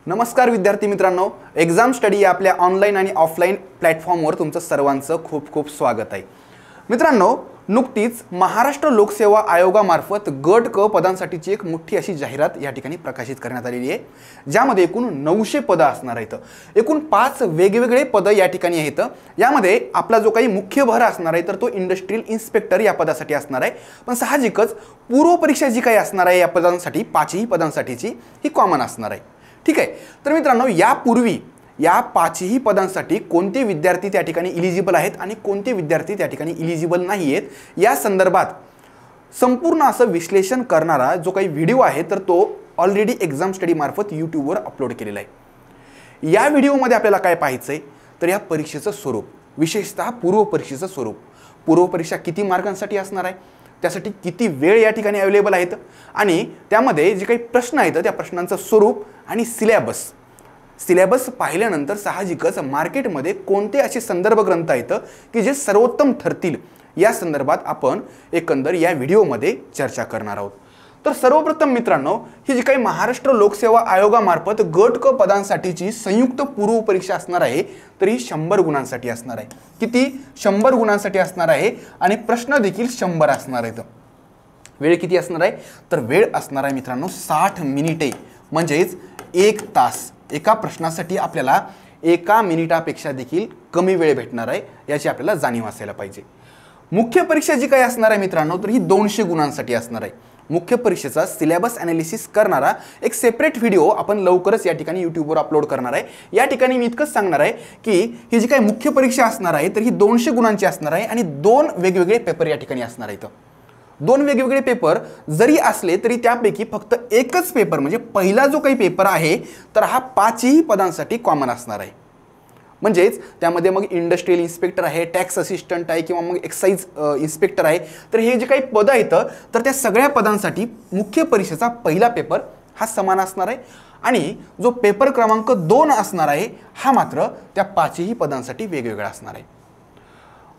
नमस्कार विद्यार्थी मित्रांनो, एक्झाम स्टडी या आपल्या ऑनलाईन आणि ऑफलाईन प्लॅटफॉर्मवर तुमचं सर्वांचं खूप खूप स्वागत आहे। मित्रांनो, नुकतीच महाराष्ट्र लोकसेवा आयोगामार्फत गट क पदांसाठीची एक मोठी अशी जाहिरात या ठिकाणी प्रकाशित करण्यात आलेली आहे, ज्यामध्ये एकूण 900 पदं असणार आहेत। एकूण 5 वेगवेगळे पदं या ठिकाणी आहेत। यामध्ये आपला जो काही मुख्य भर असणार आहे तर तो इंडस्ट्रियल इन्स्पेक्टर या पदासाठी असणार आहे। पण साहजिकच पूर्व परीक्षा जी काही असणार आहे या पदांसाठी 5ही पदांसाठीची ही कॉमन असणार आहे। ठीक आहे, तर मित्रांनो, यापूर्वी या 5ही पदांसाठी कोणते विद्यार्थी त्या ठिकाणी एलिजिबल आहेत आणि कोणते विद्यार्थी त्या ठिकाणी एलिजिबल नाही आहेत या संदर्भात संपूर्ण असं विश्लेषण करणारा जो काही व्हिडिओ आहे तर तो ऑलरेडी एक्झाम स्टडी मार्फत यूट्यूबवर अपलोड केलेला आहे। या व्हिडिओमध्ये आपल्याला काय पाहायचंय तर या परीक्षेचं स्वरूप, विशेषतः पूर्व परीक्षेचं स्वरूप, पूर्व परीक्षा किती मार्कांसाठी असणार आहे, त्यासाठी किती वेळ या ठिकाणी अवेलेबल आहेत आणि त्यामध्ये जे काही प्रश्न आहेत त्या प्रश्नांचं स्वरूप आणि सिलेबस पाहिल्यानंतर साहजिकच मार्केटमध्ये कोणते असे संदर्भ ग्रंथ आहेत की जे सर्वोत्तम ठरतील या संदर्भात आपण एकंदर या व्हिडिओमध्ये चर्चा करणार आहोत। तर सर्वप्रथम मित्रांनो, ही जी काही महाराष्ट्र लोकसेवा आयोगामार्फत गट क पदांसाठीची संयुक्त पूर्व परीक्षा असणार आहे तर ही 100 गुणांसाठी असणार आहे। किती? 100 गुणांसाठी असणार आहे आणि प्रश्न देखील 100 असणार आहेत। वेळ किती असणार आहे तर वेळ असणार आहे मित्रांनो 60 मिनिटे, म्हणजेच 1 तास। एका प्रश्नासाठी आपल्याला 1 मिनिटापेक्षा देखील कमी वेळ भेटणार आहे, याची आपल्याला जाणीव असायला पाहिजे। मुख्य परीक्षा जी काही असणार आहे मित्रांनो तर ही 200 गुणांसाठी असणार आहे। मुख्य परीक्षेचा सिलेबस ॲनालिसिस करणारा एक सेपरेट व्हिडिओ आपण लवकरच या ठिकाणी यूट्यूबवर अपलोड करणार आहे। या ठिकाणी मी इतकंच सांगणार आहे की ही जी काही मुख्य परीक्षा असणार आहे तर ही 200 गुणांची असणार आहे आणि 2 वेगवेगळे पेपर या ठिकाणी असणार आहेत। 2 वेगवेगळे पेपर जरी असले तरी त्यापैकी फक्त एकच पेपर म्हणजे पहिला जो काही पेपर आहे तर हा 5ही पदांसाठी कॉमन असणार आहे। म्हणजेच त्यामध्ये मग इंडस्ट्रियल इन्स्पेक्टर आहे, टॅक्स असिस्टंट आहे किंवा मग एक्साइज इन्स्पेक्टर आहे, तर हे जे काही पदं आहेत तर त्या सगळ्या पदांसाठी मुख्य परीक्षेचा पहिला पेपर हा समान असणार आहे आणि जो पेपर क्रमांक 2 असणार आहे हा मात्र त्या 5ही पदांसाठी वेगवेगळा असणार आहे।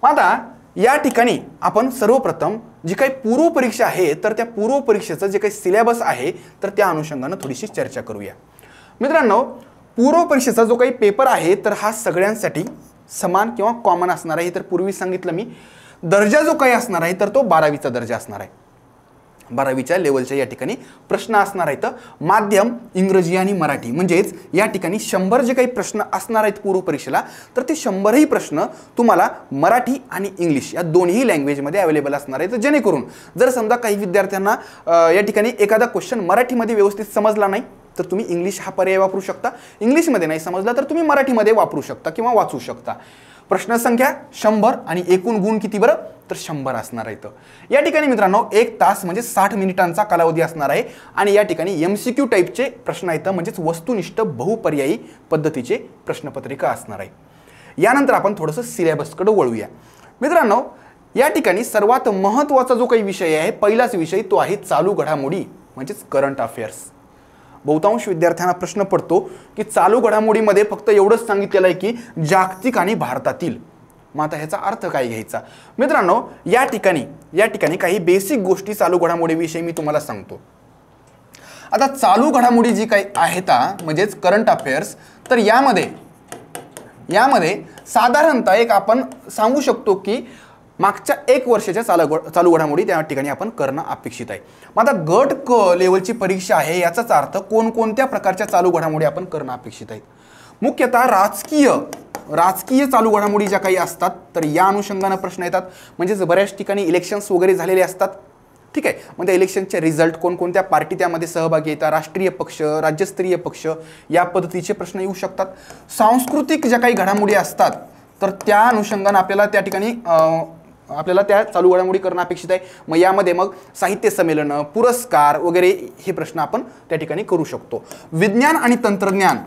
आता या ठिकाणी आपण सर्वप्रथम जी काही पूर्व परीक्षा आहे तर त्या पूर्व परीक्षेचं जे काही सिलेबस आहे तर त्या अनुषंगाने थोडीशी चर्चा करूया। मित्रांनो, पूर्व परीक्षेचा जो काही पेपर आहे तर हा सगळ्यांसाठी समान किंवा कॉमन असणार आहे। तर पूर्वी सांगितलं मी, दर्जा जो काही असणार आहे तर तो 12वीचा दर्जा असणार आहे। 12वीच्या लेवलच्या या ठिकाणी प्रश्न असणार आहेत, माध्यम इंग्रजी आणि मराठी। म्हणजेच या ठिकाणी 100 जे काही प्रश्न असणार आहेत पूर्व परीक्षेला तर ते 100ही प्रश्न तुम्हाला मराठी आणि इंग्लिश या दोन्ही लँग्वेजमध्ये अवेलेबल असणार आहेत। जेणेकरून जर समजा काही विद्यार्थ्यांना या ठिकाणी एखादा क्वेश्चन मराठीमध्ये व्यवस्थित समजला नाही तर तुम्ही इंग्लिश हा पर्याय वापरू शकता, इंग्लिशमध्ये नाही समजला तर तुम्ही मराठीमध्ये वापरू शकता किंवा वाचू शकता। प्रश्नसंख्या 100 आणि एकूण गुण किती बरं तर 100 असणार आहेत। या ठिकाणी मित्रांनो 1 तास म्हणजे 60 मिनिटांचा कालावधी असणार आहे आणि या ठिकाणी MCQ टाईपचे प्रश्न आहेत, म्हणजेच वस्तुनिष्ठ बहुपर्यायी पद्धतीचे प्रश्नपत्रिका असणार आहे। यानंतर आपण थोडंसं सिलेबसकडे वळूया। मित्रांनो, या ठिकाणी सर्वात महत्त्वाचा जो काही विषय आहे, पहिलाच विषय तो आहे चालू घडामोडी म्हणजेच करंट अफेअर्स। बहुतांश विद्यार्थ्यांना प्रश्न पडतो की चालू घडामोडीमध्ये फक्त एवढंच सांगितलेलं आहे की जागतिक आणि भारतातील। मग आता ह्याचा अर्थ काय घ्यायचा? मित्रांनो, या ठिकाणी काही बेसिक गोष्टी चालू घडामोडीविषयी मी तुम्हाला सांगतो। आता चालू घडामोडी जी काही आहेत म्हणजेच करंट अफेअर्स, तर यामध्ये साधारणतः एक आपण सांगू शकतो की मागच्या 1 वर्षाच्या चालू घडामोडी त्या ठिकाणी आपण करणं अपेक्षित आहे। मग आता गट क लेवलची परीक्षा आहे, याचाच अर्थ कोणकोणत्या प्रकारच्या चालू घडामोडी आपण करणं अपेक्षित आहेत। मुख्यतः राजकीय चालू घडामोडी ज्या काही असतात तर या अनुषंगाने प्रश्न येतात। म्हणजेच बऱ्याच ठिकाणी इलेक्शन्स वगैरे झालेले असतात। ठीक आहे, मग त्या इलेक्शनचे रिझल्ट, कोणकोणत्या पार्टी त्यामध्ये सहभागी येतात, राष्ट्रीय पक्ष, राज्यस्तरीय पक्ष, या पद्धतीचे प्रश्न येऊ शकतात। सांस्कृतिक ज्या काही घडामोडी असतात तर त्या अनुषंगाने आपल्याला त्या ठिकाणी त्या चालू घडामोडी करणं अपेक्षित आहे। मग यामध्ये मग साहित्य संमेलन, पुरस्कार वगैरे हे प्रश्न आपण त्या ठिकाणी करू शकतो। विज्ञान आणि तंत्रज्ञान,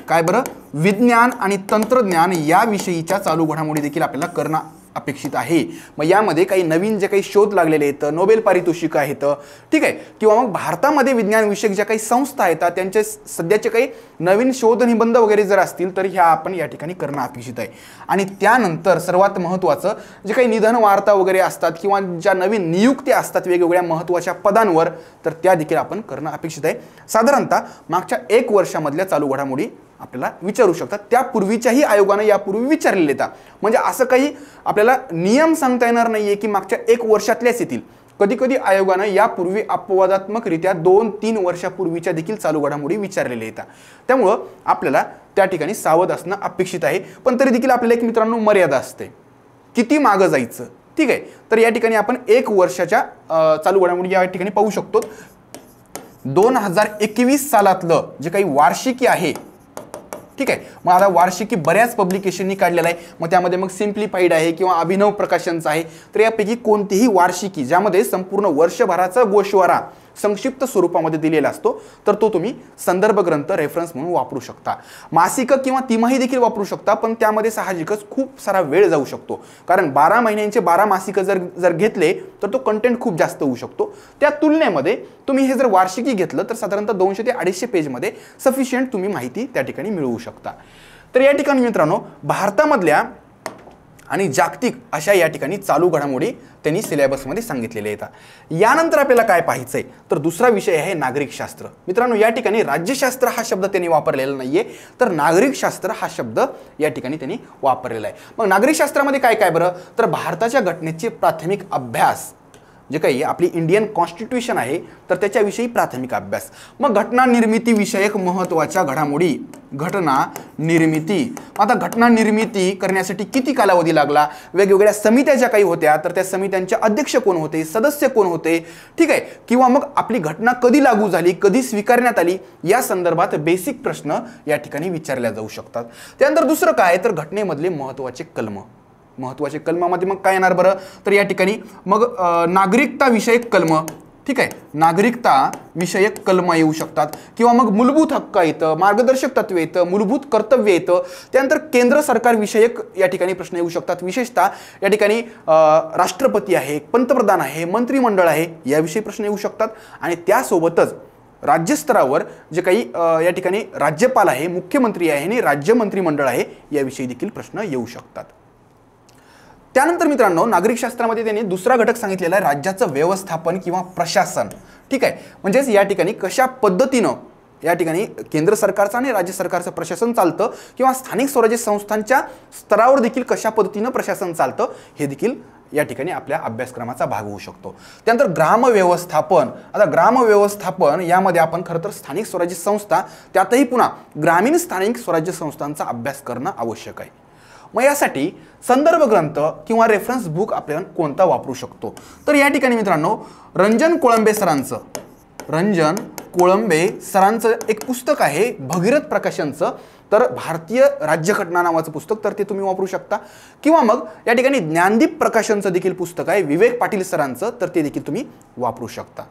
काय बरं, विज्ञान आणि तंत्रज्ञान याविषयीच्या चालू घडामोडी देखील आपल्याला करणं अपेक्षित आहे। मग यामध्ये काही नवीन जे काही शोध लागलेले आहेत, नोबेल पारितोषिक आहेत, ठीक आहे, किंवा मग भारतामध्ये विज्ञानविषयक ज्या काही संस्था आहेत त्यांचे सध्याचे काही नवीन शोध निबंध वगैरे जर असतील तर ह्या आपण या ठिकाणी करणं अपेक्षित आहे। आणि त्यानंतर सर्वात महत्त्वाचं जे काही निधन वार्ता वगैरे असतात किंवा ज्या नवीन नियुक्त्या असतात वेगवेगळ्या महत्त्वाच्या पदांवर, तर त्या देखील आपण करणं अपेक्षित आहे। साधारणतः मागच्या 1 वर्षामधल्या चालू घडामोडी आपल्याला विचारू शकतात, त्यापूर्वीच्याही आयोगाने यापूर्वी विचारलेले आहेत। म्हणजे असं काही आपल्याला नियम सांगता येणार नाहीये की मागच्या 1 वर्षातल्याच येतील। कधी कधी आयोगानं यापूर्वी अपवादात्मकरित्या 2-3 वर्षापूर्वीच्या देखील चालू घडामोडी विचारलेल्या आहेत। त्यामुळं आपल्याला त्या ठिकाणी सावध असणं अपेक्षित आहे। पण तरी देखील आपल्याला एक मित्रांनो मर्यादा असते, किती मागं जायचं, ठीक आहे। तर या ठिकाणी आपण 1 वर्षाच्या चालू घडामोडी या ठिकाणी पाहू शकतो। 2021 सालातलं जे काही वार्षिकी आहे, ठीक आहे, मग आता वार्षिकी बऱ्याच पब्लिकेशननी काढलेला आहे, मग त्यामध्ये मग सिम्प्लिफाईड आहे किंवा अभिनव प्रकाशनचा आहे, तर यापैकी कोणतीही वार्षिकी ज्यामध्ये संपूर्ण वर्षभराचा गोषवारा संक्षिप्त स्वरूपामध्ये दिलेला असतो तर तो तुम्ही संदर्भ ग्रंथ रेफरन्स म्हणून वापरू शकता। मासिक किंवा तिमाही देखील वापरू शकता, पण त्यामध्ये साहजिकच खूप सारा वेळ जाऊ शकतो, कारण 12 महिन्यांचे 12 मासिक जर घेतले तर तो कंटेंट खूप जास्त होऊ शकतो। त्या तुलनेमध्ये तुम्ही हे जर वार्षिकी घेतलं तर साधारणतः 200 ते 250 पेजमध्ये सफिशियंट तुम्ही माहिती त्या ठिकाणी मिळवू शकता। तर या ठिकाणी मित्रांनो भारतामधल्या आणि जागतिक अशा या ठिकाणी चालू घडामोडी त्यांनी सिलेबसमध्ये सांगितलेले आहेत। यानंतर आपल्याला काय पाहायचंय तर दुसरा विषय आहे नागरिकशास्त्र। मित्रांनो या ठिकाणी राज्यशास्त्र हा शब्द त्यांनी वापरलेला नाहीये, तर नागरिकशास्त्र हा शब्द या ठिकाणी त्यांनी वापरलेला आहे। मग नागरिकशास्त्रामध्ये काय काय बरं, तर भारताच्या घटनेचे प्राथमिक अभ्यास, जे काही आपली इंडियन कॉन्स्टिट्यूशन आहे तर त्याच्याविषयी प्राथमिक अभ्यास। मग घटना निर्मिती विषयक महत्त्वाच्या घडामोडी, घटना निर्मिती, आता घटना निर्मिती करण्यासाठी किती कालावधी लागला, वेगवेगळ्या समित्या ज्या काही होत्या तर त्या समित्यांचे अध्यक्ष कोण होते, सदस्य कोण होते, ठीक आहे, किंवा मग आपली घटना कधी लागू झाली, कधी स्वीकारण्यात आली, या संदर्भात बेसिक प्रश्न या ठिकाणी विचारले जाऊ शकतात। त्यानंतर दुसरं काय तर घटनेमधले महत्त्वाचे कलम, महत्त्वाचे कलमामध्ये मग काय येणार बरं, तर या ठिकाणी मग नागरिकता विषयक कलम, ठीक आहे, नागरिकता विषयक कलम येऊ शकतात, किंवा मग मूलभूत हक्क येतं, मार्गदर्शक तत्वे येतं, मूलभूत कर्तव्य येतं। त्यानंतर केंद्र सरकार विषयक या ठिकाणी प्रश्न येऊ शकतात, विशेषतः या ठिकाणी राष्ट्रपती आहे, पंतप्रधान आहे, मंत्रिमंडळ आहे, याविषयी प्रश्न येऊ शकतात। आणि त्यासोबतच राज्यस्तरावर जे काही या ठिकाणी राज्यपाल आहे, मुख्यमंत्री आहे आणि राज्य मंत्रिमंडळ आहे, याविषयी देखील प्रश्न येऊ शकतात। त्यानंतर मित्रांनो नागरिकशास्त्रामध्ये त्यांनी दुसरा घटक सांगितलेला आहे राज्याचं व्यवस्थापन किंवा प्रशासन, ठीक आहे, म्हणजेच या ठिकाणी कशा पद्धतीनं या ठिकाणी केंद्र सरकारचं आणि राज्य सरकारचं प्रशासन चालतं किंवा स्थानिक स्वराज्य संस्थांच्या स्तरावर देखील कशा पद्धतीनं प्रशासन चालतं हे देखील या ठिकाणी आपल्या अभ्यासक्रमाचा भाग होऊ शकतो। त्यानंतर ग्राम व्यवस्थापन, आता ग्राम व्यवस्थापन यामध्ये आपण खरं तर स्थानिक स्वराज्य संस्था, त्यातही पुन्हा ग्रामीण स्थानिक स्वराज्य संस्थांचा अभ्यास करणं आवश्यक आहे। मग यासाठी संदर्भ ग्रंथ किंवा रेफरन्स बुक आपण कोणता वापरू शकतो, तर या ठिकाणी मित्रांनो रंजन कोळंबे सरांचं एक पुस्तक आहे भगीरथ प्रकाशनचं, तर भारतीय राज्यघटना नावाचं पुस्तक, तर ते तुम्ही वापरू शकता। किंवा मग या ठिकाणी ज्ञानदीप प्रकाशनचं देखील पुस्तक आहे विवेक पाटील सरांचं, तर ते देखील तुम्ही वापरू शकता,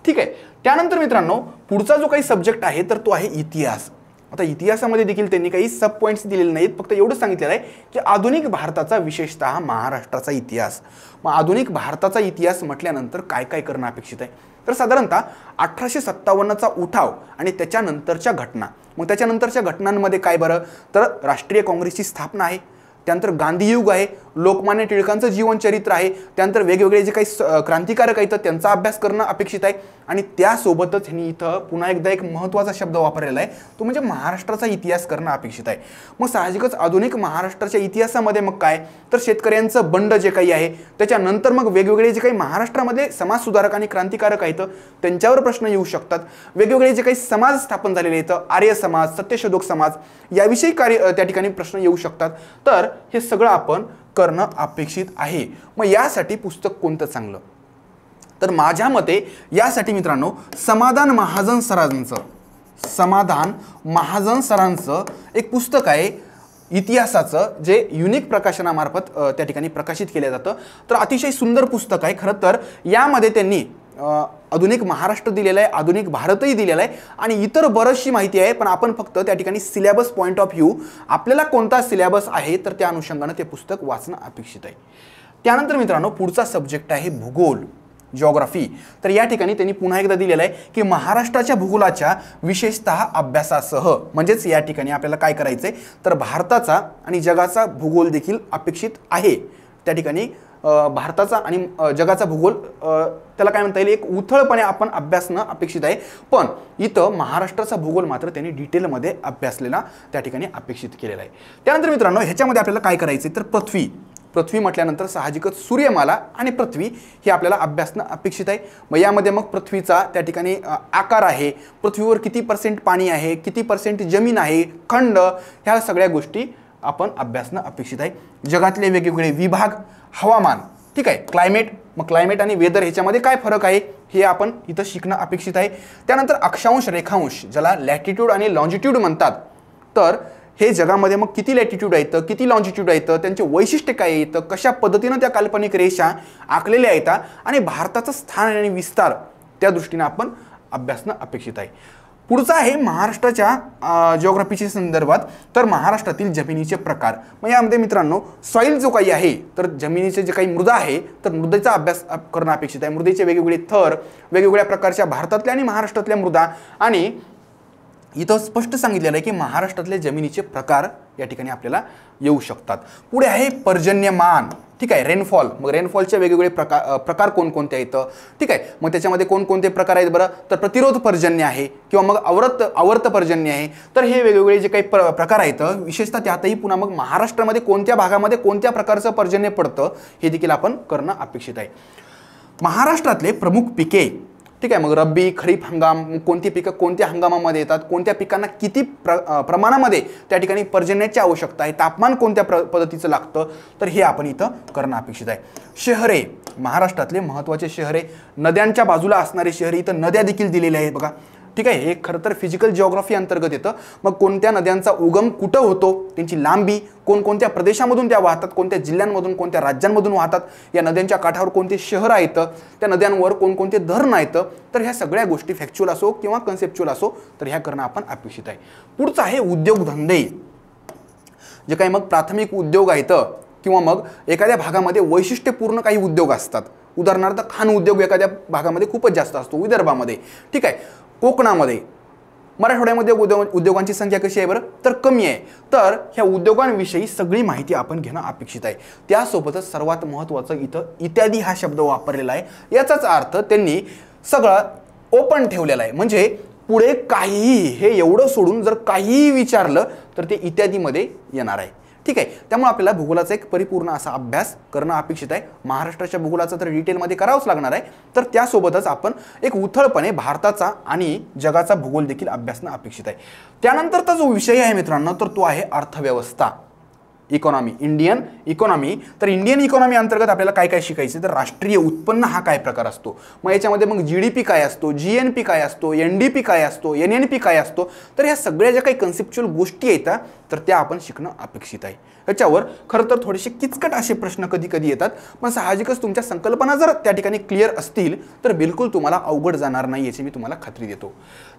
ठीक आहे। त्यानंतर मित्रांनो पुढचा जो काही सब्जेक्ट आहे तर तो आहे इतिहास। आता इतिहासामध्ये देखील त्यांनी काही सब पॉईंट्स दिलेले नाहीत, फक्त एवढंच सांगितलेलं आहे की आधुनिक भारताचा विशेषतः महाराष्ट्राचा इतिहास। मग आधुनिक भारताचा इतिहास म्हटल्यानंतर काय काय करणं अपेक्षित आहे, तर साधारणतः 1857चा उठाव आणि त्याच्यानंतरच्या घटना, मग त्याच्यानंतरच्या घटनांमध्ये काय बरं, तर राष्ट्रीय काँग्रेसची स्थापना आहे, त्यानंतर गांधीयुग आहे, लोकमान्य टिळकांचं जीवनचरित्र आहे, त्यानंतर वेगवेगळे जे काही क्रांतिकारक आहेत त्यांचा अभ्यास करणं अपेक्षित आहे। आणि त्यासोबतच ह्यांनी इथं पुन्हा एकदा एक महत्त्वाचा शब्द वापरलेला आहे, तो म्हणजे महाराष्ट्राचा इतिहास करणं अपेक्षित आहे। मग साहजिकच आधुनिक महाराष्ट्राच्या इतिहासामध्ये मग काय तर शेतकऱ्यांचं बंड जे काही आहे, त्याच्यानंतर मग वेगवेगळे जे काही महाराष्ट्रामध्ये समाजसुधारक आणि क्रांतिकारक आहेत त्यांच्यावर प्रश्न येऊ शकतात। वेगवेगळे जे काही समाज स्थापन झालेले आहेत, आर्य समाज, सत्यशोधक समाज, याविषयी त्या ठिकाणी प्रश्न येऊ शकतात। तर हे सगळं आपण करणं अपेक्षित आहे। मग यासाठी पुस्तक कोणतं चांगलं, तर माझ्या मते यासाठी मित्रांनो समाधान महाजन सरांचं एक पुस्तक आहे इतिहासाचं, जे युनिक प्रकाशनामार्फत त्या ठिकाणी प्रकाशित केलं जातं, तर अतिशय सुंदर पुस्तक आहे। खरं तर यामध्ये त्यांनी आधुनिक महाराष्ट्र दिलेला आहे, आधुनिक भारतही दिलेला आहे आणि इतर बरीचशी माहिती आहे, पण आपण फक्त त्या ठिकाणी सिलेबस पॉईंट ऑफ व्ह्यू आपल्याला कोणता सिलेबस आहे तर त्या अनुषंगाने ते पुस्तक वाचणं अपेक्षित आहे. त्यानंतर मित्रांनो पुढचा सब्जेक्ट आहे भूगोल, जिओग्राफी. तर या ठिकाणी त्यांनी पुन्हा एकदा दिलेलं आहे की महाराष्ट्राच्या भूगोलाच्या विशेषतः अभ्यासासह, म्हणजेच या ठिकाणी आपल्याला काय करायचंय तर भारताचा आणि जगाचा भूगोल देखील अपेक्षित आहे. त्या ठिकाणी भारताचा आणि जगाचा भूगोल त्याला काय म्हणता येईल एक उथळपणे आपण अभ्यासणं अपेक्षित आहे, पण इथं महाराष्ट्राचा भूगोल मात्र त्यांनी डिटेलमध्ये अभ्यासलेला त्या ठिकाणी अपेक्षित केलेला आहे. त्यानंतर मित्रांनो ह्याच्यामध्ये आपल्याला काय करायचं तर पृथ्वी म्हटल्यानंतर साहजिकच सूर्यमाला आणि पृथ्वी हे आपल्याला अभ्यासणं अपेक्षित आहे. मग यामध्ये मग पृथ्वीचा त्या ठिकाणी आकार आहे, पृथ्वीवर किती % पाणी आहे, किती % जमीन आहे, खंड, ह्या सगळ्या गोष्टी आपण अभ्यासणं अपेक्षित आहे. जगातले वेगवेगळे विभाग, हवामान, ठीक आहे, क्लायमेट, मग क्लायमेट आणि वेदर ह्याच्यामध्ये काय फरक आहे हे आपण इथं शिकणं अपेक्षित आहे. त्यानंतर अक्षांश रेखांश, ज्याला लॅटिट्यूड आणि लॉन्जिट्यूड म्हणतात, तर हे जगामध्ये मग किती लॅटिट्यूड आहेत, किती लॉन्जिट्यूड आहेत, त्यांचे वैशिष्ट्य काय आहेत, कशा पद्धतीनं त्या काल्पनिक रेषा आखलेल्या आहेत आणि भारताचं स्थान आणि विस्तार त्या दृष्टीने आपण अभ्यासणं अपेक्षित आहे. पुढचा आहे महाराष्ट्राच्या जिओग्राफीच्या संदर्भात, तर महाराष्ट्रातील जमिनीचे प्रकार. मग यामध्ये मित्रांनो सॉईल जो काही आहे तर जमिनीचे जे काही मृदा आहे तर मृदेचा अभ्यास करणं अपेक्षित आहे. मृदेचे वेगवेगळे थर, वेगवेगळ्या प्रकारच्या भारतातल्या आणि महाराष्ट्रातल्या मृदा, आणि इथं स्पष्ट सांगितलेलं आहे की महाराष्ट्रातले जमिनीचे प्रकार या ठिकाणी आपल्याला येऊ शकतात. पुढे आहे पर्जन्यमान, ठीक आहे, रेनफॉल. मग रेनफॉलचे वेगवेगळे प्रकार कोणकोणते आहेत, ठीक आहे, मग त्याच्यामध्ये कोणकोणते प्रकार आहेत बरं, तर प्रतिरोध पर्जन्य आहे किंवा मग आवर्त पर्जन्य आहे. तर हे वेगवेगळे जे काही प्रकार आहेत विशेषतः त्यातही पुन्हा मग महाराष्ट्रामध्ये कोणत्या भागामध्ये कोणत्या प्रकारचं पर्जन्य पडतं हे देखील आपण करणं अपेक्षित आहे. महाराष्ट्रातले प्रमुख पिके, ठीक आहे, मग रब्बी, खरीप हंगाम, कोणती पिकं कोणत्या हंगामामध्ये येतात, कोणत्या पिकांना किती प्रमाणामध्ये त्या ठिकाणी पर्जन्याची आवश्यकता आहे, तापमान कोणत्या पद्धतीचं लागतं, तर हे आपण इथं करणं अपेक्षित आहे. शहरे, महाराष्ट्रातले महत्त्वाचे शहरे, नद्यांच्या बाजूला असणारे शहरे, इथं नद्या देखील दिलेल्या आहेत बघा, ठीक आहे, हे खरं तर फिजिकल जिओग्राफी अंतर्गत येतं. मग कोणत्या नद्यांचा उगम कुठं होतो, त्यांची लांबी, कोणकोणत्या प्रदेशामधून त्या वाहतात, कोणत्या जिल्ह्यांमधून कोणत्या राज्यांमधून वाहतात, या नद्यांच्या काठावर कोणते शहर आहेत, त्या नद्यांवर कोणकोणते धरण आहेत, तर ह्या सगळ्या गोष्टी फॅक्च्युअल असो किंवा कन्सेप्च्युअल असो तर ह्या करणं आपण अपेक्षित आहे. पुढचं आहे उद्योगधंदे, जे काही मग प्राथमिक उद्योग आहेत किंवा मग एखाद्या भागामध्ये वैशिष्ट्यपूर्ण काही उद्योग असतात. उदाहरणार्थ खाण उद्योग एखाद्या भागामध्ये खूपच जास्त असतो, विदर्भामध्ये, ठीक आहे, कोकणामध्ये, मराठवाड्यामध्ये उद्योगांची संख्या कशी आहे बरं तर कमी आहे. तर ह्या उद्योगांविषयी सगळी माहिती आपण घेणं अपेक्षित आहे. त्यासोबतच सर्वात महत्त्वाचं इथं इत्यादी हा शब्द वापरलेला आहे. याचाच अर्थ त्यांनी सगळं ओपन ठेवलेला आहे, म्हणजे पुढे काहीही, हे एवढं सोडून जर काहीही विचारलं तर ते इत्यादीमध्ये येणार आहे, ठीक आहे. त्यामुळे आपल्याला भूगोलाचा एक परिपूर्ण असा अभ्यास करणं अपेक्षित आहे. महाराष्ट्राच्या भूगोलाचा तर डिटेलमध्ये करावंच लागणार आहे, तर त्यासोबतच आपण एक उथळपणे भारताचा आणि जगाचा भूगोल देखील अभ्यासणं अपेक्षित आहे. त्यानंतरचा जो विषय आहे मित्रांनो तर तो आहे अर्थव्यवस्था, इकॉनॉमी, इंडियन इकॉनॉमी. तर इंडियन इकॉनॉमी अंतर्गत आपल्याला काय काय शिकायचं तर राष्ट्रीय उत्पन्न हा काय प्रकार असतो, मग याच्यामध्ये मग GDP काय असतो, GNP काय असतो, NDP काय असतो, NNP काय असतो, तर ह्या सगळ्या ज्या काही कन्सेप्च्युअल गोष्टी आहेत तर त्या आपण शिकणं अपेक्षित आहे. याच्यावर खरं तर थोडेसे किचकट असे प्रश्न कधी कधी येतात, पण साहजिकच तुमच्या संकल्पना जर त्या ठिकाणी क्लिअर असतील तर बिलकुल तुम्हाला अवघड जाणार नाही याची मी तुम्हाला खात्री देतो.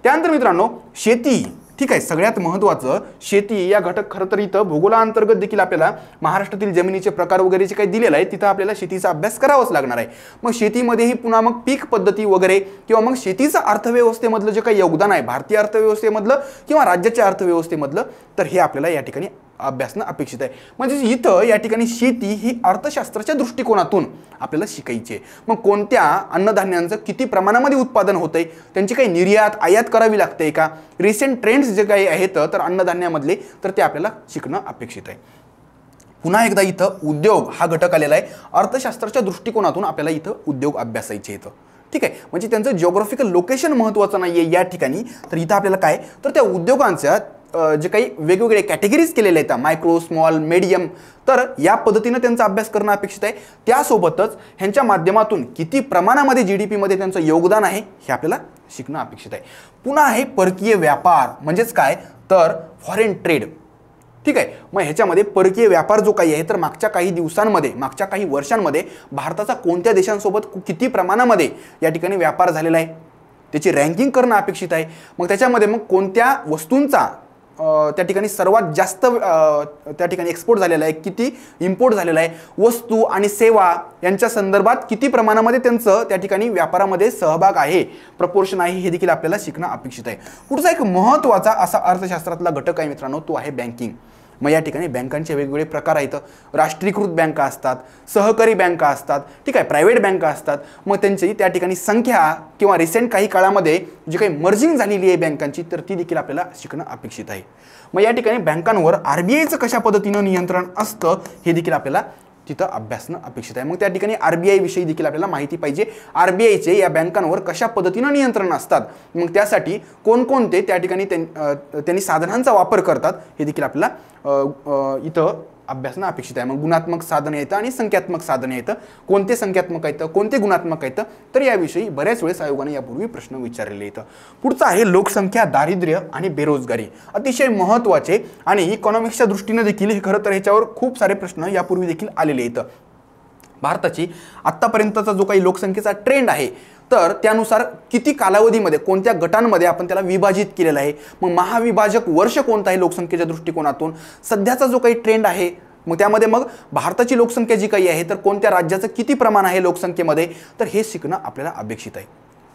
त्यानंतर मित्रांनो शेती, ठीक आहे, सगळ्यात महत्त्वाचं शेती या घटक खरं तर इथं भूगोलाअंतर्गत देखील आपल्याला महाराष्ट्रातील जमिनीचे प्रकार वगैरे जे काही दिलेलं आहे तिथं आपल्याला शेतीचा अभ्यास करावाच लागणार आहे. मग शेतीमध्येही पुन्हा मग पीक पद्धती वगैरे किंवा मग शेतीचं अर्थव्यवस्थेमधलं जे काही योगदान आहे भारतीय अर्थव्यवस्थेमधलं किंवा राज्याच्या अर्थव्यवस्थेमधलं तर हे आपल्याला या ठिकाणी अभ्यासणं अपेक्षित आहे. म्हणजे इथं या ठिकाणी शेती ही अर्थशास्त्राच्या दृष्टिकोनातून आपल्याला शिकायची आहे. मग कोणत्या अन्नधान्यांचं किती प्रमाणामध्ये उत्पादन होतंय, त्यांची काही निर्यात आयात करावी लागते का, रिसेंट ट्रेंड्स जे काही आहेत तर अन्नधान्यामधले तर ते आपल्याला शिकणं अपेक्षित आहे. पुन्हा एकदा इथं उद्योग हा घटक आलेला आहे. अर्थशास्त्राच्या दृष्टिकोनातून आपल्याला इथं उद्योग अभ्यासायचे आहेत, ठीक आहे. म्हणजे त्यांचं जिओग्राफिकल लोकेशन महत्त्वाचं नाही आहे या ठिकाणी, तर इथं आपल्याला काय तर त्या उद्योगांच्या जे काही वेगवेगळे कॅटेगरीज केलेले आहेत, मायक्रो, स्मॉल, मीडियम, तर या पद्धतीने त्यांचा अभ्यास करणं अपेक्षित आहे. त्यासोबतच ह्यांच्या माध्यमातून किती प्रमाणामध्ये GDP मध्ये त्यांचं योगदान आहे हे आपल्याला शिकणं अपेक्षित आहे. पुन्हा आहे परकीय व्यापार, म्हणजेच काय तर फॉरेन ट्रेड, ठीक आहे. मग ह्याच्यामध्ये परकीय व्यापार जो काही आहे तर मागच्या काही दिवसांमध्ये, मागच्या काही वर्षांमध्ये भारताचा कोणत्या देशांसोबत किती प्रमाणामध्ये या ठिकाणी व्यापार झालेला आहे त्याची रँकिंग करणं अपेक्षित आहे. मग त्याच्यामध्ये मग कोणत्या वस्तूंचा त्या ठिकाणी सर्वात जास्त त्या ठिकाणी एक्सपोर्ट झालेला आहे, किती इम्पोर्ट झालेला आहे, वस्तू आणि सेवा यांच्या संदर्भात किती प्रमाणामध्ये त्यांचं त्या ठिकाणी व्यापारामध्ये सहभाग आहे, प्रपोर्शन आहे, हे देखील आपल्याला शिकणं अपेक्षित आहे. पुढचा एक महत्त्वाचा असा अर्थशास्त्रातला घटक आहे मित्रांनो, तो आहे बँकिंग. मग या ठिकाणी बँकांचे वेगवेगळे प्रकार आहेत. राष्ट्रीयकृत बँका असतात, सहकारी बँका असतात, ठीक आहे, प्रायव्हेट बँका असतात. मग त्यांची त्या ठिकाणी संख्या किंवा रिसेंट काही काळामध्ये जी काही मर्जिंग झालेली आहे बँकांची तर ती देखील आपल्याला शिकणं अपेक्षित आहे. मग या ठिकाणी बँकांवर RBIचं कशा पद्धतीनं नियंत्रण असतं हे देखील आपल्याला तिथं अभ्यासणं अपेक्षित आहे. मग त्या ठिकाणी RBI विषयी देखील आपल्याला माहिती पाहिजे. RBIचे या बँकांवर कशा पद्धतीनं नियंत्रण असतात, मग त्यासाठी कोणकोणते त्या ठिकाणी त्यांनी साधनांचा वापर करतात हे देखील आपल्याला इथं अभ्यासणं अपेक्षित आहे. मग गुणात्मक साधने येतं आणि संख्यात्मक साधने येतं. कोणते संख्यात्मक आहेत, कोणते गुणात्मक आहेत, तर याविषयी बऱ्याच वेळेस आयोगाने यापूर्वी प्रश्न विचारलेले आहेत. पुढचं आहे लोकसंख्या, दारिद्र्य आणि बेरोजगारी. अतिशय महत्त्वाचे आणि इकॉनॉमिक्सच्या दृष्टीने देखील हे खरं तर ह्याच्यावर खूप सारे प्रश्न यापूर्वी देखील आलेले आहेत. भारताची आत्तापर्यंतचा जो काही लोकसंख्येचा ट्रेंड आहे तर त्यानुसार किती कालावधीमध्ये कोणत्या गटांमध्ये आपण त्याला विभाजित केलेलं आहे, मग महाविभाजक वर्ष कोणतं आहे लोकसंख्येच्या दृष्टिकोनातून, सध्याचा जो काही ट्रेंड आहे मग त्यामध्ये मग भारताची लोकसंख्या जी काही आहे तर कोणत्या राज्याचं किती प्रमाण आहे लोकसंख्येमध्ये, तर हे शिकणं आपल्याला अपेक्षित आहे.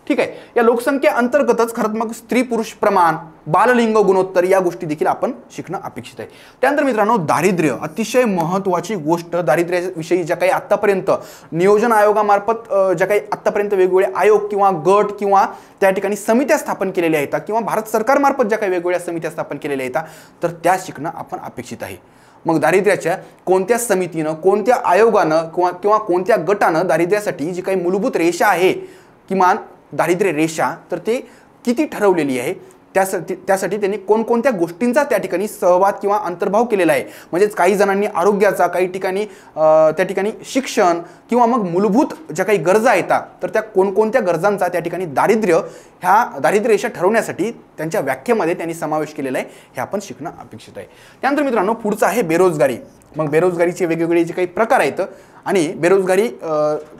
ठीक आहे. या लोकसंख्ये अंतर्गतच खरंच मग स्त्री पुरुष प्रमाण, बाललिंग गुणोत्तर या गोष्टी देखील आपण शिकणं अपेक्षित आहे. त्यानंतर मित्रांनो दारिद्र्य, अतिशय महत्त्वाची गोष्ट. दारिद्र्याविषयी ज्या काही आत्तापर्यंत नियोजन आयोगामार्फत ज्या काही आत्तापर्यंत वेगवेगळे आयोग किंवा गट किंवा त्या ठिकाणी समित्या स्थापन केलेल्या आहेत किंवा भारत सरकारमार्फत ज्या काही वेगवेगळ्या समित्या स्थापन केलेल्या आहेत तर त्या शिकणं आपण अपेक्षित आहे. मग दारिद्र्याच्या कोणत्या समितीनं, कोणत्या आयोगानं किंवा कोणत्या गटानं दारिद्र्यासाठी जी काही मूलभूत रेषा आहे, किमान दारिद्र्य रेषा, तर ते किती ठरवलेली आहे, त्यासाठी त्यांनी कोणकोणत्या गोष्टींचा त्या ठिकाणी सहभाग किंवा अंतर्भाव केलेला आहे. म्हणजेच काही जणांनी आरोग्याचा, काही ठिकाणी त्या ठिकाणी शिक्षण किंवा मग मूलभूत ज्या काही गरजा येतात तर त्या कोणकोणत्या गरजांचा त्या ठिकाणी ह्या दारिद्र्य रेषा ठरवण्यासाठी त्यांच्या व्याख्येमध्ये त्यांनी समावेश केलेला आहे, हे आपण शिकणं अपेक्षित आहे. त्यानंतर मित्रांनो पुढचं आहे बेरोजगारी. मग बेरोजगारीचे वेगवेगळे जे काही प्रकार आहेत आणि बेरोजगारी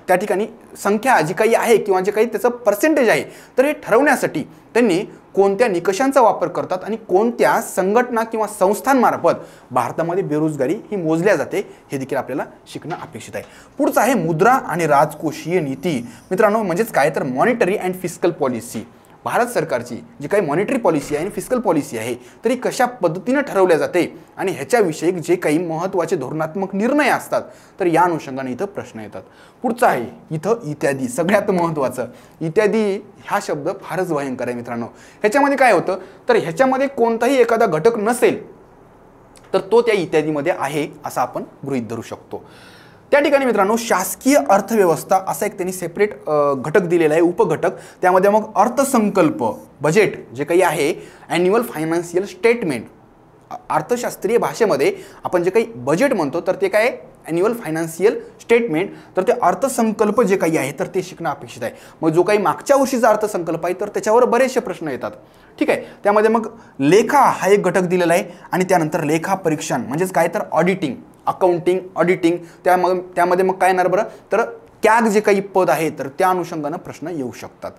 त्या ठिकाणी संख्या जी काही आहे किंवा जे काही त्याचं पर्सेंटेज आहे तर हे ठरवण्यासाठी त्यांनी कोणत्या निकषांचा वापर करतात आणि कोणत्या संघटना किंवा संस्थांमार्फत भारतामध्ये बेरोजगारी ही मोजल्या जाते हे देखील आपल्याला शिकणं अपेक्षित आहे. पुढचं आहे मुद्रा आणि राजकोषीय नीती. मित्रांनो म्हणजेच काय तर monetary and fiscal policy. Bharat सरकारची जी काही मॉनिटरी पॉलिसी आहे आणि फिस्कल पॉलिसी आहे तर ही कशा पद्धतीनं ठरवल्या जाते आणि ह्याच्याविषयी जे काही महत्त्वाचे धोरणात्मक निर्णय असतात तर या अनुषंगाने इथं प्रश्न येतात. पुढचा आहे इथं इत्यादी. सगळ्यात महत्त्वाचं इत्यादी हा शब्द फारच भयंकर आहे मित्रांनो. ह्याच्यामध्ये काय होतं तर ह्याच्यामध्ये कोणताही एखादा घटक नसेल तर तो त्या इत्यादीमध्ये आहे असं आपण गृहीत धरू शकतो. त्या ठिकाणी मित्रांनो शासकीय अर्थव्यवस्था असा एक त्यांनी सेपरेट घटक दिलेला आहे, उपघटक. त्यामध्ये मग अर्थसंकल्प, बजेट जे काही आहे, ॲन्युअल फायनान्शियल स्टेटमेंट. अर्थशास्त्रीय भाषेमध्ये आपण जे काही बजेट म्हणतो तर ते काय ॲन्युअल फायनान्शियल स्टेटमेंट, तर ते अर्थसंकल्प जे काही आहे तर ते शिकणं अपेक्षित आहे. मग जो काही मागच्या वर्षीचा अर्थसंकल्प आहे तर त्याच्यावर बरेचसे प्रश्न येतात. ठीक आहे. त्यामध्ये मग लेखा हा एक घटक दिलेला आहे आणि त्यानंतर लेखा परीक्षण म्हणजेच काय तर ऑडिटिंग, अकाउंटिंग, ऑडिटिंग. त्यामध्ये मग काय येणार बरं तर कॅग जे काही पद आहे तर त्या अनुषंगानं प्रश्न येऊ शकतात.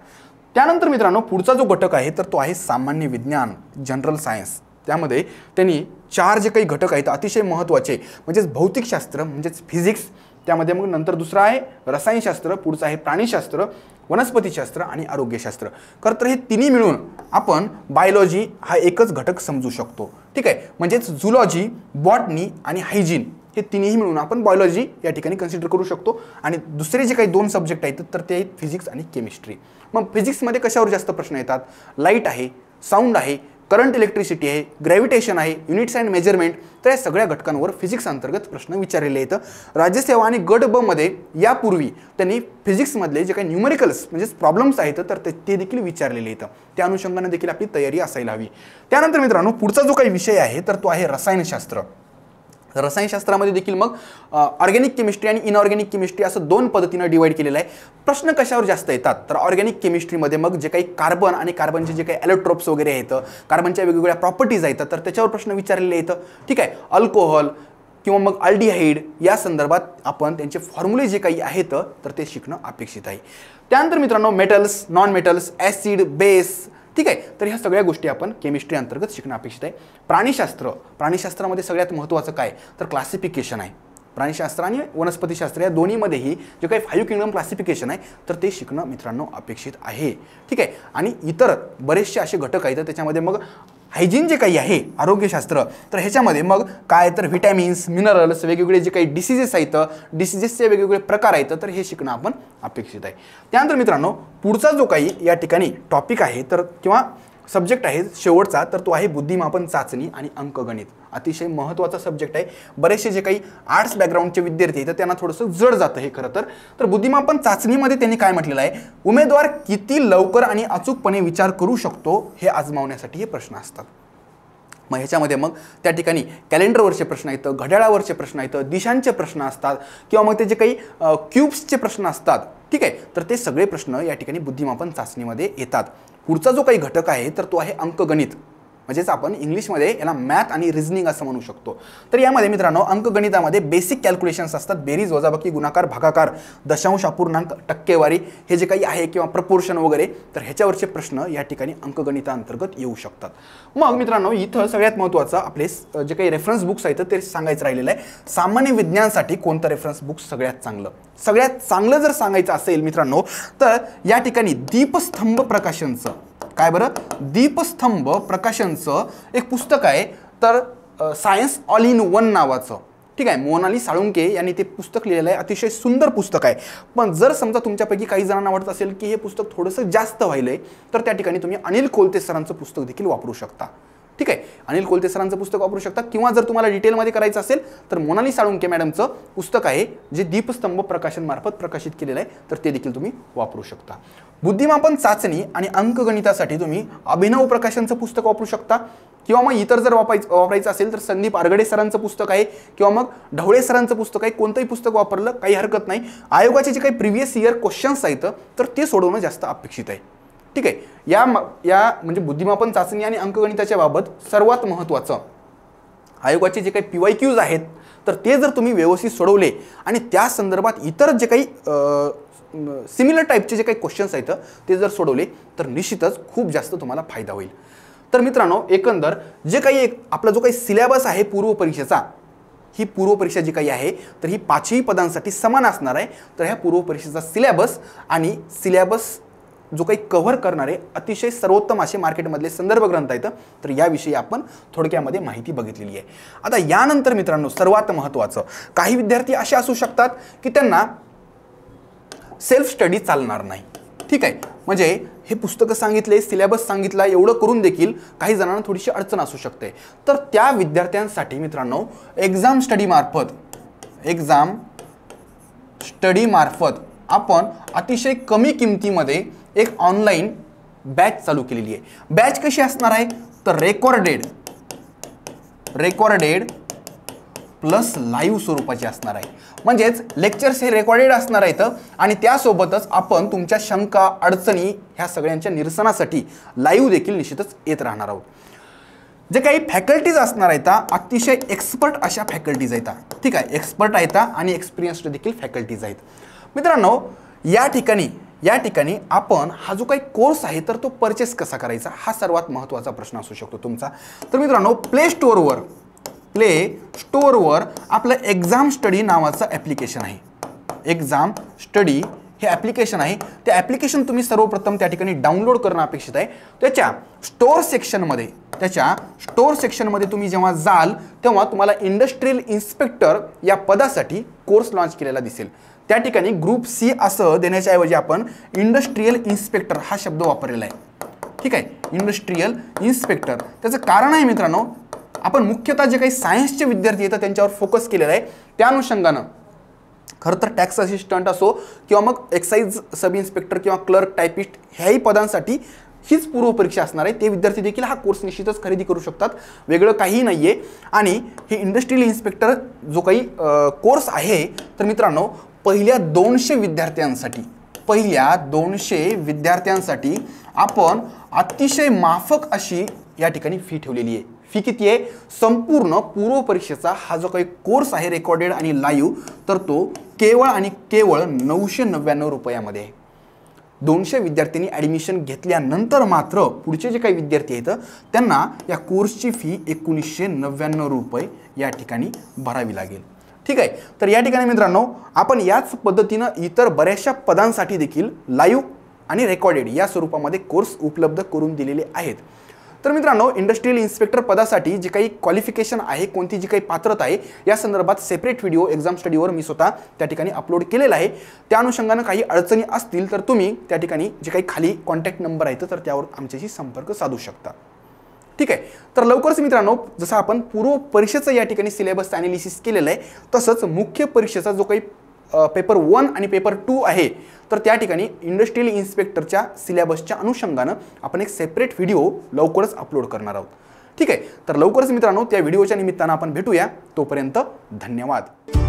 त्यानंतर मित्रांनो पुढचा जो घटक आहे तर तो आहे सामान्य विज्ञान, जनरल सायन्स. त्यामध्ये त्यांनी 4 जे काही घटक आहेत अतिशय महत्त्वाचे म्हणजेच भौतिकशास्त्र म्हणजेच फिजिक्स. त्यामध्ये मग नंतर दुसरा आहे रसायनशास्त्र, पुढचा आहे प्राणीशास्त्र, वनस्पतीशास्त्र आणि आरोग्यशास्त्र. खरं तर हे तिन्ही मिळून आपण बायोलॉजी हा एकच घटक समजू शकतो. ठीक आहे. म्हणजेच झुलॉजी, बॉटनी आणि हायजीन हे तिन्ही मिळून आपण बायोलॉजी या ठिकाणी कन्सिडर करू शकतो. आणि दुसरे जे काही 2 सब्जेक्ट आहेत तर ते आहेत फिजिक्स आणि केमिस्ट्री. मग फिजिक्समध्ये कशावर जास्त प्रश्न येतात, लाईट आहे, साऊंड आहे, करंट इलेक्ट्रिसिटी आहे, ग्रॅव्हिटेशन आहे, युनिट्स अँड मेजरमेंट. तर या सगळ्या घटकांवर फिजिक्स अंतर्गत प्रश्न विचारलेले आहेत. राज्यसेवा आणि गट ब मध्ये यापूर्वी त्यांनी फिजिक्समधले जे काही न्यूमेरिकल्स म्हणजेच प्रॉब्लेम्स आहेत तर ते देखील विचारलेले आहेत. त्या अनुषंगाने देखील आपली तयारी असायला हवी. त्यानंतर मित्रांनो पुढचा जो काही विषय आहे तर तो आहे रसायनशास्त्र. रसायनशास्त्रामध्ये देखील मग ऑर्गॅनिक केमिस्ट्री आणि इनऑर्गॅनिक केमिस्ट्री असं 2 पद्धतीनं डिवाइड केलेलं आहे. प्रश्न कशावर जास्त येतात तर ऑर्गॅनिक केमिस्ट्रीमध्ये मग जे काही कार्बन आणि कार्बनचे जे काही ॲलोट्रोप्स वगैरे आहेत, कार्बनच्या वेगवेगळ्या प्रॉपर्टीज आहेत, तर त्याच्यावर प्रश्न विचारलेले येतं. ठीक आहे, अल्कोहोल किंवा मग अल्डिहाइड या संदर्भात आपण त्यांचे फॉर्म्युले जे काही आहेत तर ते शिकणं अपेक्षित आहे. त्यानंतर मित्रांनो metals, non metals, acid, base, ठीक आहे, तर ह्या सगळ्या गोष्टी आपण केमिस्ट्री अंतर्गत शिकणं अपेक्षित आहे. प्राणीशास्त्रामध्ये सगळ्यात महत्त्वाचं काय तर क्लासिफिकेशन आहे. प्राणीशास्त्र आणि वनस्पतीशास्त्र या दोन्हीमध्येही जे काही 5 किंगडम क्लासिफिकेशन आहे तर ते शिकणं मित्रांनो अपेक्षित आहे. ठीक आहे, आणि इतर बरेचसे असे घटक आहेत त्याच्यामध्ये मग हायजीन जे काही आहे आरोग्यशास्त्र तर ह्याच्यामध्ये मग काय तर व्हिटॅमिन्स, मिनरल्स, वेगवेगळे जे काही डिसीजेस आहेत, डिसीजेसचे वेगवेगळे प्रकार आहेत तर हे शिकणं आपण अपेक्षित आहे. त्यानंतर मित्रांनो पुढचा जो काही या ठिकाणी टॉपिक आहे तर किंवा सब्जेक्ट आहे शेवटचा तर तो आहे बुद्धिमापन चाचणी आणि अंकगणित. अतिशय महत्त्वाचा सब्जेक्ट आहे. बरेचसे जे काही आर्ट्स बॅकग्राऊंडचे विद्यार्थी आहेत तर त्यांना थोडंसं जड जातं हे खरं तर बुद्धिमापन चाचणीमध्ये त्यांनी काय म्हटलेलं आहे, उमेदवार किती लवकर आणि अचूकपणे विचार करू शकतो हे आजमावण्यासाठी हे प्रश्न असतात. मग ह्याच्यामध्ये मग त्या ठिकाणी कॅलेंडरवरचे प्रश्न आहेत, घड्याळावरचे प्रश्न आहेत, दिशांचे प्रश्न असतात किंवा मग ते जे काही क्यूब्सचे प्रश्न असतात. ठीक आहे, तर ते सगळे प्रश्न या ठिकाणी बुद्धिमापन चाचणीमध्ये येतात. पुढचा जो काही घटक आहे तर तो आहे अंकगणित, म्हणजेच आपण इंग्लिशमध्ये याला मॅथ आणि रिझनिंग असं म्हणू शकतो. तर यामध्ये मित्रांनो अंकगणितामध्ये बेसिक कॅल्क्युलेशन्स असतात, बेरीज, वजाबाकी, गुणाकार, भागाकार, दशांश, अपूर्णांक, टक्केवारी हे जे काही आहे किंवा प्रपोर्शन वगैरे तर ह्याच्यावरचे प्रश्न या ठिकाणी अंकगणिताअंतर्गत येऊ शकतात. मग मित्रांनो इथं सगळ्यात महत्त्वाचं आपले जे काही रेफरन्स बुक्स आहेत ते सांगायचं राहिलेलं आहे. सामान्य विज्ञानासाठी कोणतं रेफरन्स बुक सगळ्यात चांगलं जर सांगायचं असेल मित्रांनो तर या ठिकाणी दीपस्तंभ प्रकाशनचं काय बरं दीपस्तंभ प्रकाशनचं एक पुस्तक आहे तर सायन्स ऑल इन वन नावाचं. ठीक आहे, मोनाली साळुंके यांनी ते पुस्तक लिहिलेलं आहे. अतिशय सुंदर पुस्तक आहे. पण जर समजा तुमच्यापैकी काही जणांना वाटत असेल की हे पुस्तक थोडंसं जास्त व्हायलंय तर त्या ठिकाणी तुम्ही अनिल कोलते सरांचं पुस्तक देखील वापरू शकता. ठीक आहे, अनिल कोलते सरांचं पुस्तक वापरू शकता किंवा जर तुम्हाला डिटेलमध्ये करायचं असेल तर मोनाली साळुंके मॅडमचं पुस्तक आहे जे दीपस्तंभ प्रकाशन मार्फत प्रकाशित केलेलं आहे तर ते देखील तुम्ही वापरू शकता. बुद्धिमापन चाचणी आणि अंकगणितासाठी तुम्ही अभिनव प्रकाशनचं पुस्तक वापरू शकता किंवा मग इतर जर वापरायचं असेल तर संदीप आरगडे सरांचं पुस्तक आहे किंवा मग ढवळे सरांचं पुस्तक आहे. कोणतंही पुस्तक वापरलं काही हरकत नाही. आयोगाचे जे काही प्रिव्हियस इयर क्वेश्चन्स आहेत तर ते सोडवणं जास्त अपेक्षित आहे. ठीक आहे, या म्हणजे बुद्धिमापन चाचणी आणि अंकगणिताच्या बाबत सर्वात महत्त्वाचं आयोगाचे जे काही PYQs आहेत तर ते जर तुम्ही व्यवस्थित सोडवले आणि त्या संदर्भात इतर जे काही सिमिलर टाईपचे जे काही क्वेश्चन्स आहेत ते जर सोडवले तर निश्चितच खूप जास्त तुम्हाला फायदा होईल. तर मित्रांनो एकंदर जे काही आपला जो काही सिलेबस आहे पूर्व परीक्षेचा, ही पूर्व परीक्षा जी काही आहे तर ही 5ही पदांसाठी समान असणार आहे. तर ह्या पूर्व परीक्षेचा सिलेबस आणि सिलेबस जो काही कव्हर करणारे अतिशय सर्वोत्तम असे मार्केटमधले संदर्भ ग्रंथ आहेत तर याविषयी आपण थोडक्यामध्ये माहिती बघितलेली आहे. आता यानंतर मित्रांनो सर्वात महत्त्वाचं, काही विद्यार्थी असे असू शकतात की त्यांना सेल्फ स्टडी चालणार नाही. ठीक आहे, म्हणजे हे पुस्तकं सांगितले, सिलेबस सांगितला, एवढं करून देखील काही जणांना थोडीशी अडचण असू शकते. तर त्या विद्यार्थ्यांसाठी मित्रांनो एक्झाम स्टडी मार्फत आपण अतिशय कमी किमतीमध्ये एक ऑनलाईन बॅच चालू केलेली आहे. बॅच कशी असणार आहे तर रेकॉर्डेड प्लस लाईव्ह स्वरूपाची असणार आहे. म्हणजेच लेक्चर्स हे रेकॉर्डेड असणार आहेत आणि त्यासोबतच आपण तुमच्या शंका, अडचणी ह्या सगळ्यांच्या निरसनासाठी लाईव्ह देखील निश्चितच येत राहणार आहोत. जे काही फॅकल्टीज असणार आहेत अतिशय एक्सपर्ट अशा फॅकल्टीज आहेत. ठीक आहे, एक्सपर्ट आहेत आणि एक्सपिरियन्स्ड देखील फॅकल्टीज आहेत. मित्रांनो या ठिकाणी आपण हा जो काही कोर्स आहे तर तो परचेस कसा करायचा हा सर्वात महत्त्वाचा प्रश्न असू शकतो तुमचा. तर मित्रांनो प्ले स्टोअरवर आपलं एक्झाम स्टडी नावाचं ॲप्लिकेशन आहे. एक्झाम स्टडी हे ॲप्लिकेशन आहे. ते ॲप्लिकेशन तुम्ही सर्वप्रथम त्या ठिकाणी डाउनलोड करणं अपेक्षित आहे. त्याच्या स्टोअर सेक्शनमध्ये तुम्ही जेव्हा जाल तेव्हा तुम्हाला इंडस्ट्रियल इन्स्पेक्टर या पदासाठी कोर्स लॉन्च केलेला दिसेल. त्या ठिकाणी ग्रुप C असं देण्याच्या ऐवजी आपण इंडस्ट्रियल इन्स्पेक्टर हा शब्द वापरलेला आहे. ठीक आहे, इंडस्ट्रियल इन्स्पेक्टर. त्याचं कारण आहे मित्रांनो, आपण मुख्यतः जे काही सायन्सचे विद्यार्थी आहेत त्यांच्यावर फोकस केलेला आहे. त्या अनुषंगानं खरं तर टॅक्स असिस्टंट असो किंवा मग एक्साइज सब इन्स्पेक्टर किंवा क्लर्क, टायपिस्ट ह्याही पदांसाठी हीच पूर्वपरीक्षा असणार आहे, ते विद्यार्थी देखील हा कोर्स निश्चितच खरेदी करू शकतात, वेगळं काहीही नाही आहे. आणि हे इंडस्ट्रियल इन्स्पेक्टर जो काही कोर्स आहे, तर मित्रांनो पहिल्या 200 विद्यार्थ्यांसाठी आपण अतिशय माफक अशी या ठिकाणी फी ठेवलेली आहे. फी किती आहे? संपूर्ण पूर्व परीक्षेचा हा जो काही कोर्स आहे रेकॉर्डेड आणि लाईव्ह, तर तो केवळ आणि केवळ 999 रुपयामध्ये आहे. 200 विद्यार्थ्यांनी ॲडमिशन घेतल्यानंतर मात्र पुढचे जे काही विद्यार्थी आहेत त्यांना या कोर्सची फी 1999 रुपये या ठिकाणी भरावी लागेल. ठीक आहे. तर या ठिकाणी मित्रांनो आपण याच पद्धतीनं इतर बऱ्याचशा पदांसाठी देखील लाईव्ह आणि रेकॉर्डेड या स्वरूपामध्ये कोर्स उपलब्ध करून दिलेले आहेत. तर मित्रांनो इंडस्ट्रियल इन्स्पेक्टर पदासाठी जे काही क्वालिफिकेशन आहे, कोणती जी काही पात्रता आहे, या संदर्भात सेपरेट व्हिडिओ एक्झाम स्टडीवर मी स्वतः त्या ठिकाणी अपलोड केलेला आहे. त्या अनुषंगानं काही अडचणी असतील तर तुम्ही त्या ठिकाणी जे काही खाली कॉन्टॅक्ट नंबर आहेत तर त्यावर आमच्याशी संपर्क साधू शकता. ठीक आहे. तर लवकरच मित्रांनो जसं आपण पूर्व परीक्षेचं या ठिकाणी सिलेबसचं ॲनालिसिस केलेलं आहे, तसंच मुख्य परीक्षेचा जो काही पेपर 1 आणि पेपर 2 आहे, तर त्या ठिकाणी इंडस्ट्रियल इन्स्पेक्टरच्या सिलेबसच्या अनुषंगानं आपण एक सेपरेट व्हिडिओ लवकरच अपलोड करणार आहोत. ठीक आहे. तर लवकरच मित्रांनो त्या व्हिडिओच्या निमित्तानं आपण भेटूया. तोपर्यंत धन्यवाद.